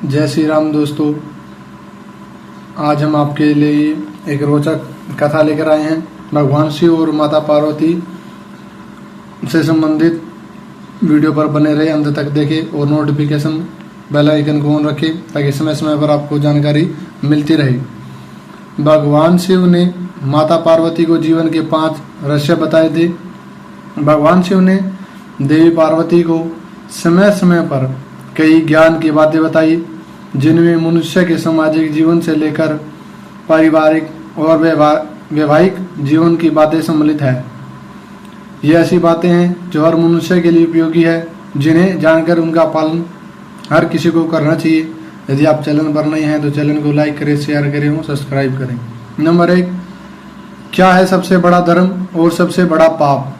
जय श्री राम दोस्तों। आज हम आपके लिए एक रोचक कथा लेकर आए हैं। भगवान शिव और माता पार्वती से संबंधित वीडियो पर बने रहे, अंत तक देखें और नोटिफिकेशन बेल आइकन को ऑन रखें ताकि समय समय पर आपको जानकारी मिलती रहे। भगवान शिव ने माता पार्वती को जीवन के 5 रहस्य बताए थे। भगवान शिव ने देवी पार्वती को समय समय पर कई ज्ञान की बातें बताई, जिनमें मनुष्य के सामाजिक जीवन से लेकर पारिवारिक और वैवाहिक जीवन की बातें सम्मिलित है। ये ऐसी बातें हैं जो हर मनुष्य के लिए उपयोगी है, जिन्हें जानकर उनका पालन हर किसी को करना चाहिए। यदि आप चैनल पर नए हैं तो चैनल को लाइक करें, शेयर करें और सब्सक्राइब करें। नंबर 1, क्या है सबसे बड़ा धर्म और सबसे बड़ा पाप?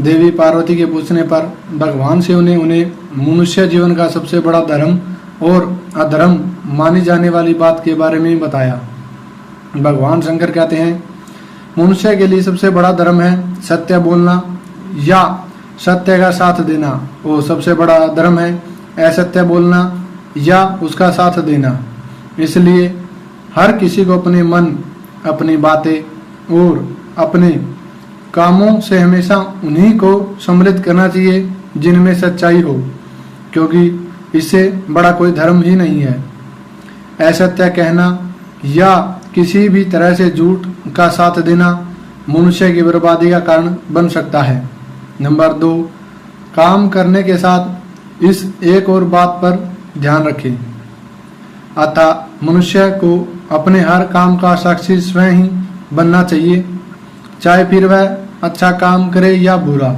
देवी पार्वती के पूछने पर भगवान शिव ने उन्हें मनुष्य जीवन का सबसे बड़ा धर्म और अधर्म मानी जाने वाली बात के बारे में बताया। भगवान शंकर कहते हैं, मनुष्य के लिए सबसे बड़ा धर्म है सत्य बोलना या सत्य का साथ देना, और सबसे बड़ा धर्म है असत्य बोलना या उसका साथ देना। इसलिए हर किसी को अपने मन, अपनी बातें और अपने कामों से हमेशा उन्हीं को सम्मिलित करना चाहिए जिनमें सच्चाई हो, क्योंकि इससे बड़ा कोई धर्म ही नहीं है। असत्य कहना या किसी भी तरह से झूठ का साथ देना मनुष्य की बर्बादी का कारण बन सकता है। नंबर 2, काम करने के साथ इस एक और बात पर ध्यान रखें, अतः मनुष्य को अपने हर काम का साक्षी स्वयं ही बनना चाहिए, चाहे फिर वह अच्छा काम करे या बुरा।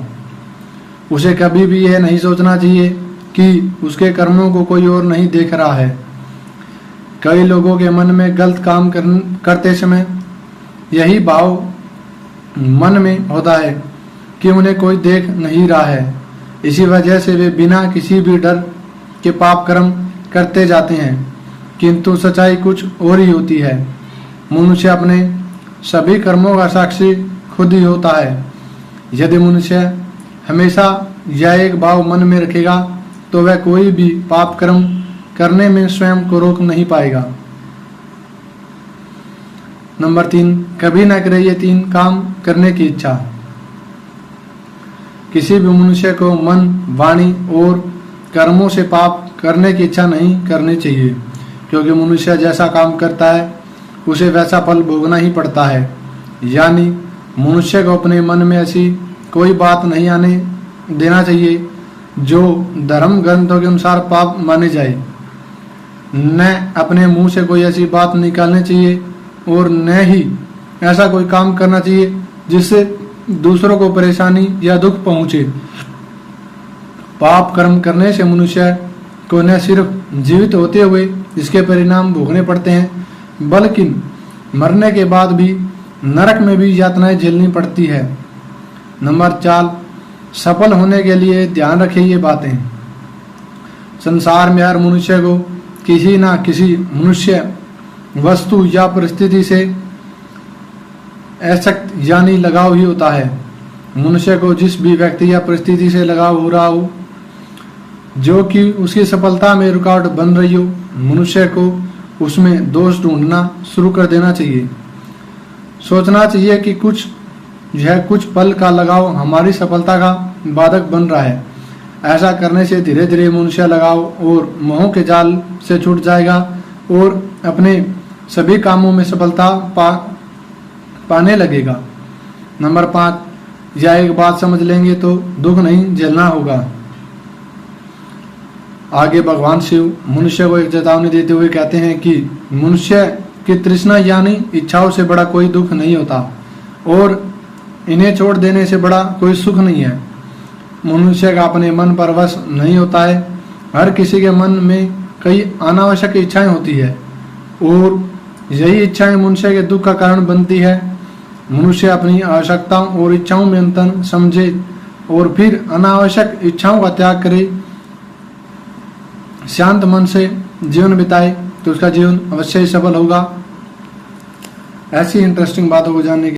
उसे कभी भी यह नहीं सोचना चाहिए कि उसके कर्मों को कोई और नहीं देख रहा है। कई लोगों के मन में गलत काम करते समय यही भाव मन में होता है कि उन्हें कोई देख नहीं रहा है। इसी वजह से वे बिना किसी भी डर के पाप कर्म करते जाते हैं, किंतु सच्चाई कुछ और ही होती है। मनुष्य अपने सभी कर्मों का साक्षी खुद ही होता है। यदि मनुष्य हमेशा यह एक भाव मन में रखेगा तो वह कोई भी पाप कर्म करने में स्वयं को रोक नहीं पाएगा। नंबर 3, कभी न करे ये 3 काम करने की इच्छा। किसी भी मनुष्य को मन, वाणी और कर्मों से पाप करने की इच्छा नहीं करनी चाहिए, क्योंकि मनुष्य जैसा काम करता है उसे वैसा फल भोगना ही पड़ता है। यानी मनुष्य को अपने मन में ऐसी कोई बात नहीं आने देना चाहिए जो धर्म ग्रंथों के अनुसार पाप माने जाए। न अपने मुंह से कोई ऐसी बात निकालनी चाहिए और न ही ऐसा कोई काम करना चाहिए जिससे दूसरों को परेशानी या दुख पहुंचे। पाप कर्म करने से मनुष्य को न सिर्फ जीवित होते हुए इसके परिणाम भोगने पड़ते हैं, बल्कि मरने के बाद भी नरक में भी यातनाएं झेलनी पड़ती है। नंबर 4, सफल होने के लिए ध्यान रखें ये बातें। संसार में हर मनुष्य को किसी ना किसी मनुष्य, वस्तु या परिस्थिति से आसक्त यानी लगाव ही होता है। मनुष्य को जिस भी व्यक्ति या परिस्थिति से लगाव हो रहा हो जो कि उसकी सफलता में रुकावट बन रही हो, मनुष्य को उसमें दोष ढूंढना शुरू कर देना चाहिए। सोचना चाहिए कि कुछ पल का लगाव हमारी सफलता का बाधक बन रहा है। ऐसा करने से धीरे धीरे मनुष्य लगाव और मोह के जाल से छूट जाएगा और अपने सभी कामों में सफलता पाने लगेगा। नंबर 5, यह एक बात समझ लेंगे तो दुख नहीं झेलना होगा। आगे भगवान शिव मनुष्य को एक चेतावनी देते हुए कहते हैं कि मनुष्य की तृष्णा यानी इच्छाओं से बड़ा कोई दुख नहीं होता और इन्हें छोड़ देने से बड़ा कोई सुख नहीं है। मनुष्य का अपने मन पर वश नहीं होता है। हर किसी के मन में कई अनावश्यक इच्छाएं होती है और यही इच्छाएं मनुष्य के दुख का कारण बनती है। मनुष्य अपनी आवश्यकताओं और इच्छाओं में अंतर समझे और फिर अनावश्यक इच्छाओं का त्याग करे, शांत मन से जीवन बिताए तो उसका जीवन अवश्य ही सफल होगा। ऐसी इंटरेस्टिंग बातों को जानने के